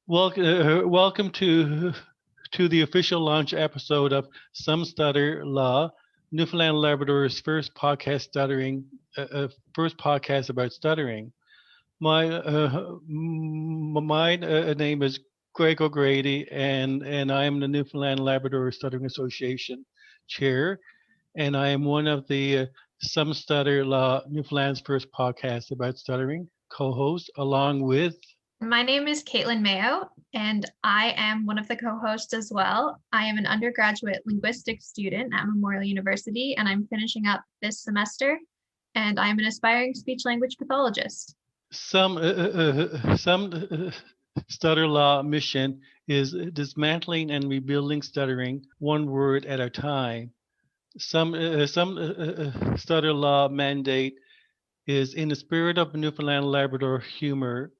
Welcome to the official launch episode of Some Stutter Law, Newfoundland Labrador's first podcast about stuttering. My name is Greg O'Grady, and I am the Newfoundland Labrador Stuttering Association chair, and I am one of the Some Stutter Law, Newfoundland's first podcast about stuttering co-hosts, along with. My name is Katelyn Mayo, and I am one of the co-hosts as well. I am an undergraduate linguistics student at Memorial University, and I'm finishing up this semester, and I'm an aspiring speech-language pathologist. Some stutter law mission is dismantling and rebuilding stuttering one word at a time. Some stutter law mandate is in the spirit of Newfoundland Labrador humor,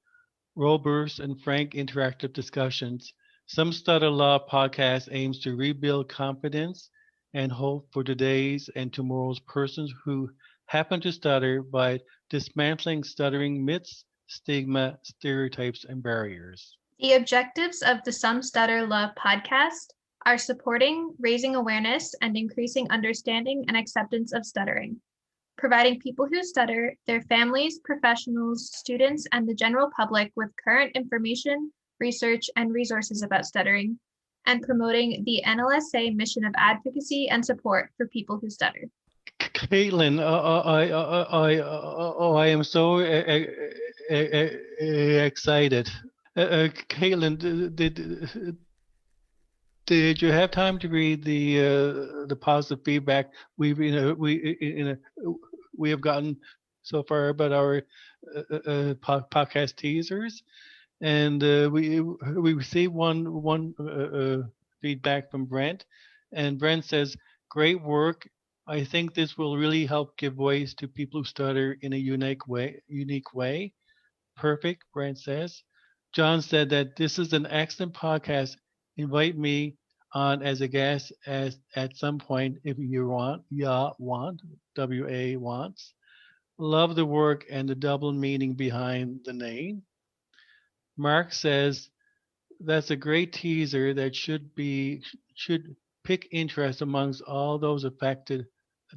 robust and frank interactive discussions. Some Stutter Law podcast aims to rebuild confidence and hope for today's and tomorrow's persons who happen to stutter by dismantling stuttering myths, stigma, stereotypes, and barriers. The objectives of the Some Stutter Love podcast are supporting, raising awareness, and increasing understanding and acceptance of stuttering, providing people who stutter, their families, professionals, students, and the general public with current information, research, and resources about stuttering, and promoting the NLSA mission of advocacy and support for people who stutter. Caitlin, I am so excited. Caitlin, did you have time to read the positive feedback we have gotten so far about our podcast teasers? And we received one feedback from Brent, and Brent says, "Great work. I think this will really help give voice to people who stutter in a unique way. Perfect," Brent says. John said that this is an excellent podcast. Invite me on as a guest at some point if you want. WA wants. Love the work and the double meaning behind the name. Mark says that's a great teaser that should pick interest amongst all those affected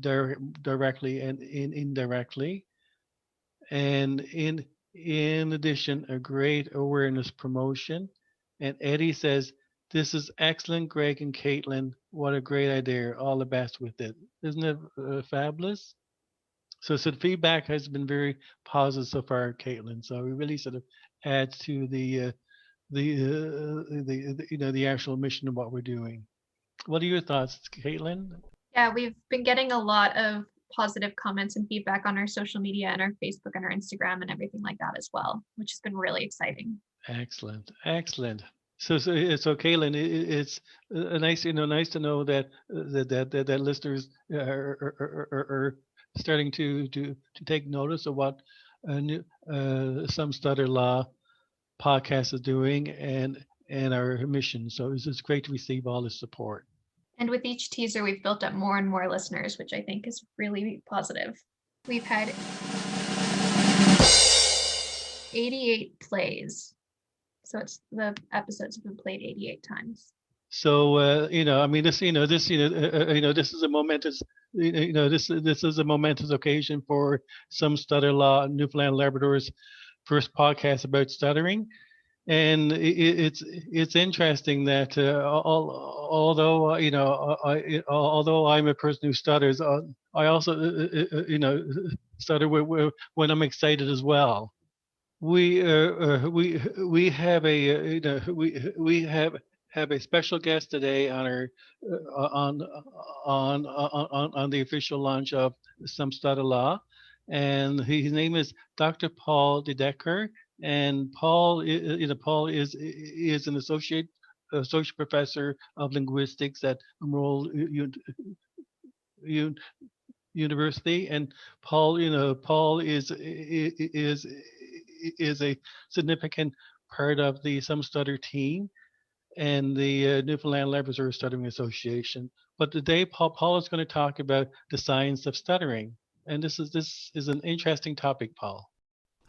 directly and indirectly. And in addition, a great awareness promotion. And Eddie says, "This is excellent, Greg and Caitlin. What a great idea. All the best with it." Isn't it fabulous? So the feedback has been very positive so far, Caitlin. So we really sort of adds to the actual mission of what we're doing. What are your thoughts, Caitlin? Yeah, we've been getting a lot of positive comments and feedback on our social media and our Facebook and our Instagram and everything like that as well, which has been really exciting. Excellent, excellent. So Caitlin, it's nice to know that listeners are starting to take notice of what Some Stutter Law podcast is doing and our mission. So it's great to receive all this support. And with each teaser, we've built up more and more listeners, which I think is really positive. We've had 88 plays. So the episodes have been played 88 times. So this is a momentous this is a momentous occasion for Some Stutter Law, Newfoundland Labrador's first podcast about stuttering. And it's interesting that although although I'm a person who stutters, I also stutter when I'm excited as well. We have a special guest today on our on the official launch of Some Stutter Law, and his name is Dr. Paul De Decker. And Paul, Paul is an associate professor of linguistics at Memorial University, and Paul is a significant part of the Some Stutter team and the Newfoundland Labrador Stuttering Association. But today, Paul is going to talk about the science of stuttering, and this is an interesting topic, Paul.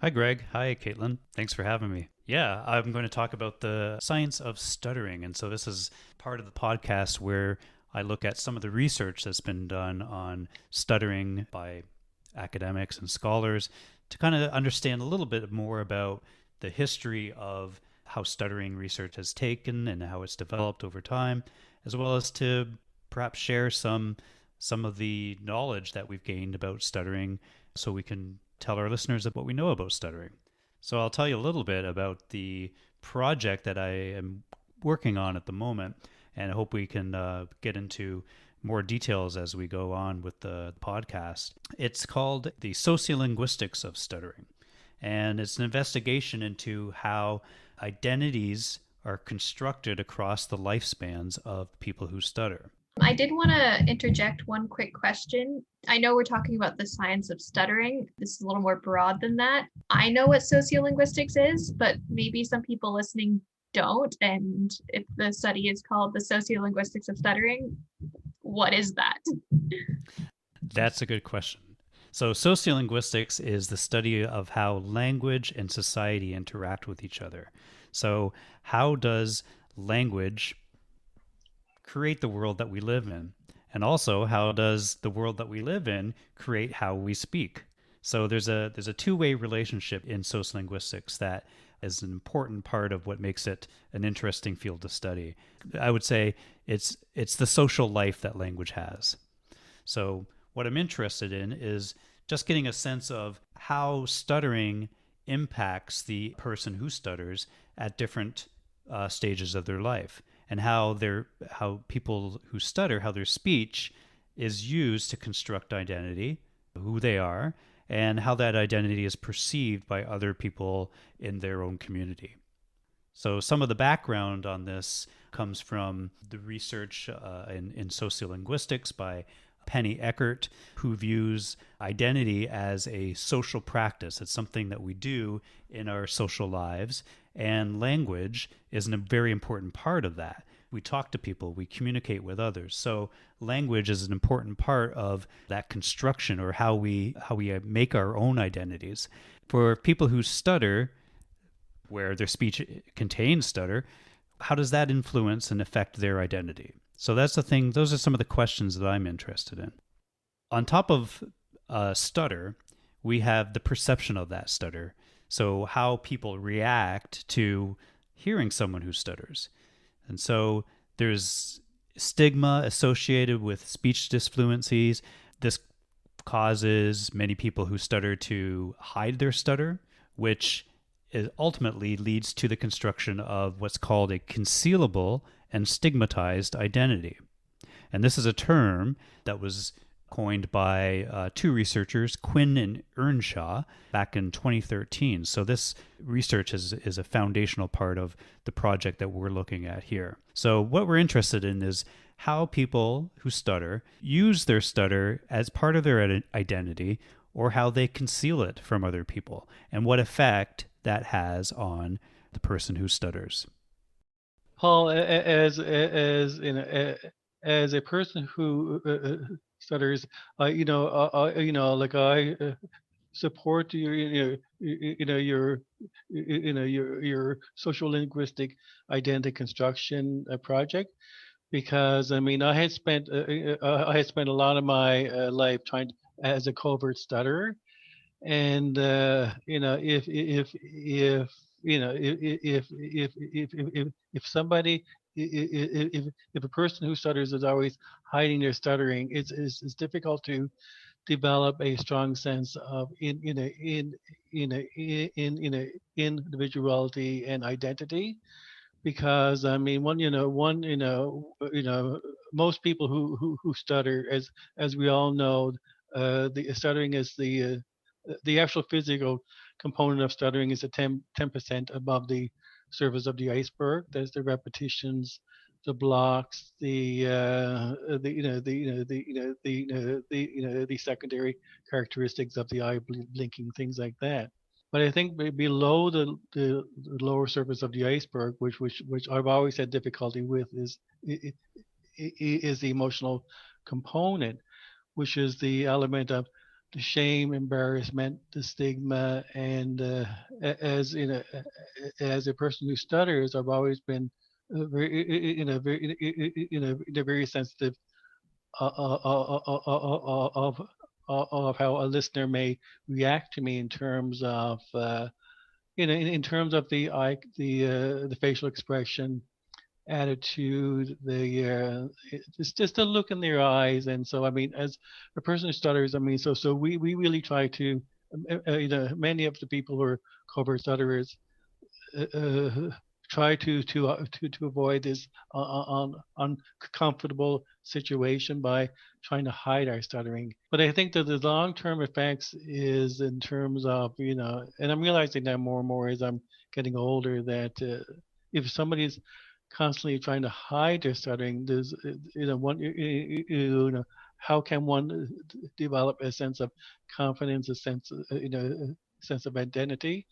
Hi, Greg. Hi, Katelyn. Thanks for having me. Yeah, I'm going to talk about the science of stuttering. And so, this is part of the podcast where I look at some of the research that's been done on stuttering by academics and scholars to kind of understand a little bit more about the history of how stuttering research has taken and how it's developed over time, as well as to perhaps share some of the knowledge that we've gained about stuttering so we can tell our listeners what we know about stuttering. So I'll tell you a little bit about the project that I am working on at the moment, and I hope we can get into more details as we go on with the podcast. It's called the Sociolinguistics of Stuttering, and it's an investigation into how identities are constructed across the lifespans of people who stutter. I did want to interject one quick question. I know we're talking about the science of stuttering. This is a little more broad than that. I know what sociolinguistics is, but maybe some people listening don't. And if the study is called the sociolinguistics of stuttering, what is that? That's a good question. So, sociolinguistics is the study of how language and society interact with each other. So, how does language create the world that we live in? And also, how does the world that we live in create how we speak? So there's a two-way relationship in sociolinguistics that is an important part of what makes it an interesting field to study. I would say it's the social life that language has. So what I'm interested in is just getting a sense of how stuttering impacts the person who stutters at different stages of their life, and how people who stutter, how their speech is used to construct identity, who they are, and how that identity is perceived by other people in their own community. So some of the background on this comes from the research in sociolinguistics by Penny Eckert, who views identity as a social practice. It's something that we do in our social lives, and language is a very important part of that. We talk to people, we communicate with others. So language is an important part of that construction, or how we make our own identities. For people who stutter, where their speech contains stutter, how does that influence and affect their identity? So that's the thing. Those are some of the questions that I'm interested in. On top of stutter, we have the perception of that stutter. So how people react to hearing someone who stutters. And so there's stigma associated with speech disfluencies. This causes many people who stutter to hide their stutter, which ultimately leads to the construction of what's called a concealable and stigmatized identity. And this is a term that was coined by two researchers, Quinn and Earnshaw, back in 2013. So this research is a foundational part of the project that we're looking at here. So what we're interested in is how people who stutter use their stutter as part of their identity, or how they conceal it from other people, and what effect that has on the person who stutters. Paul, as a person who stutters, like I support your social linguistic identity construction project, because I mean I had spent a lot of my life trying as a covert stutterer, and if if somebody if a person who stutters is always hiding their stuttering, it's difficult to develop a strong sense of individuality and identity, because I mean most people who stutter, as we all know, the stuttering is the actual physical component of stuttering is a 10% above the surface of the iceberg. There's the repetitions, the blocks, the secondary characteristics of the eye blinking, things like that. But I think below the lower surface of the iceberg, which I've always had difficulty with, is the emotional component, which is the element of shame, embarrassment, the stigma, and as as a person who stutters, I've always been very sensitive of of how a listener may react to me in terms of in terms of the facial expression, attitude, just the look in their eyes. And so I mean, as a person who stutters, I mean, so we really try to many of the people who are covert stutterers uh, try to avoid this uncomfortable situation by trying to hide our stuttering. But I think that the long term effects is in terms of and I'm realizing that more and more as I'm getting older that if somebody's constantly trying to hide their stuttering, there's how can one develop a sense of confidence, a sense sense of identity,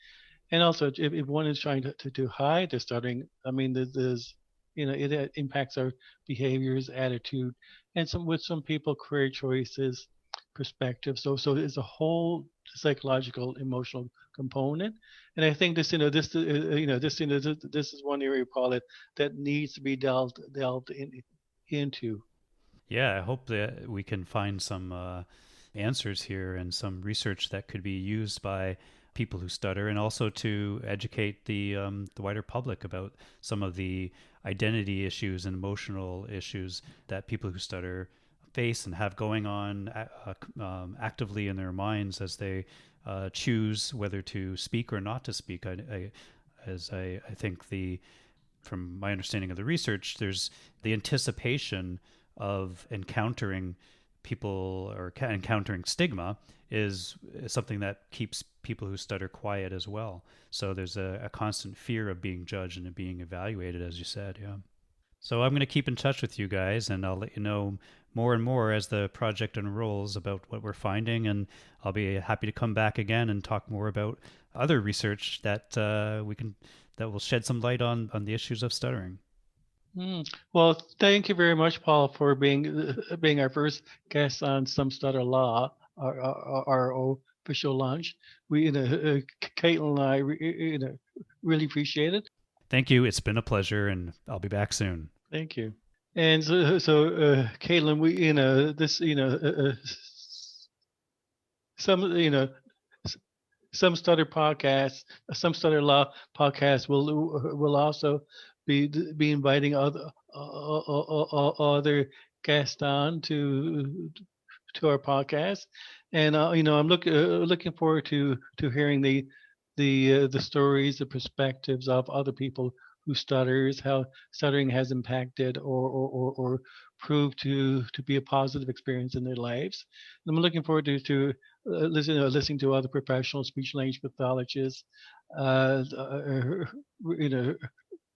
and also, if one is trying to hide their stuttering, I mean, there's it impacts our behaviors, attitude, and some people career choices, perspective. So it's a whole psychological, emotional component, and I think this this is one area, Paul, that needs to be delved into. Yeah, I hope that we can find some answers here and some research that could be used by people who stutter, and also to educate the wider public about some of the identity issues and emotional issues that people who stutter face and have going on actively in their minds as they choose whether to speak or not to speak. I think from my understanding of the research, there's the anticipation of encountering people or encountering stigma is something that keeps people who stutter quiet as well. So there's a constant fear of being judged and being evaluated, as you said. Yeah. So I'm going to keep in touch with you guys, and I'll let you know more and more as the project unrolls about what we're finding, and I'll be happy to come back again and talk more about other research that that will shed some light on the issues of stuttering. Well, thank you very much, Paul, for being our first guest on Some Stutter Law, our official launch. We, Caitlin and I, really appreciate it. Thank you. It's been a pleasure, and I'll be back soon. Thank you. And Caitlin, we, this, some, some stutter podcasts, some stutter law podcasts will also be inviting other guests on to our podcast, and I'm looking forward to hearing the stories, the perspectives of other people who stutters, how stuttering has impacted or proved to be a positive experience in their lives. And I'm looking forward to listening to other professional speech language pathologists, you know,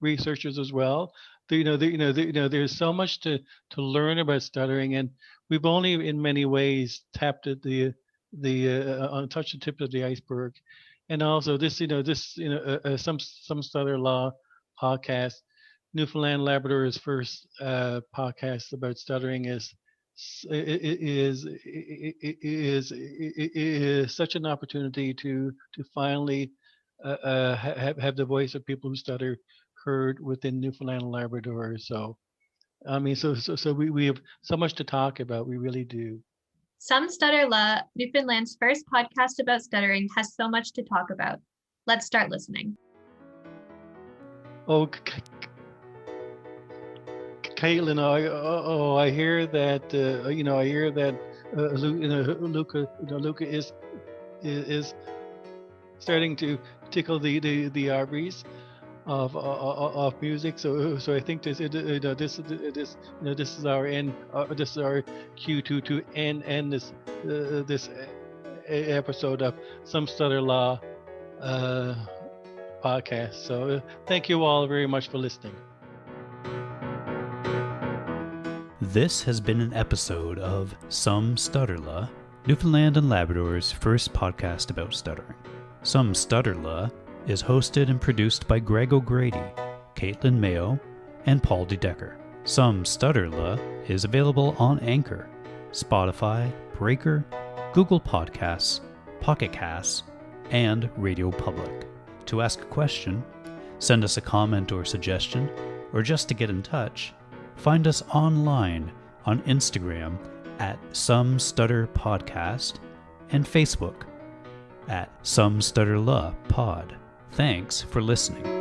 researchers as well. There's so much to learn about stuttering, and we've only in many ways tapped at touched the tip of the iceberg. And also some stutter law podcast. Newfoundland Labrador's first podcast about stuttering is such an opportunity to finally have the voice of people who stutter heard within Newfoundland and Labrador. So I mean, so we have so much to talk about. We really do. Some Stutter La, Newfoundland's first podcast about stuttering, has so much to talk about. Let's start listening. Oh, Caitlin, I hear that. I hear that Luca is starting to tickle the arteries of music. So I think this is our end. This is our cue to end this episode of Some Stutter Law podcast. So thank you all very much for listening. This has been an episode of Some Stutter La, Newfoundland and Labrador's first podcast about stuttering. Some Stutter La is hosted and produced by Greg O'Grady, Katelyn Mayo, and Paul DeDecker. Some Stutter La is available on Anchor, Spotify, Breaker, Google Podcasts, Pocket Casts, and Radio Public. To ask a question, send us a comment or suggestion, or just to get in touch, find us online on Instagram at Some Stutter Podcast and Facebook at Some Stutter La Pod. Thanks for listening.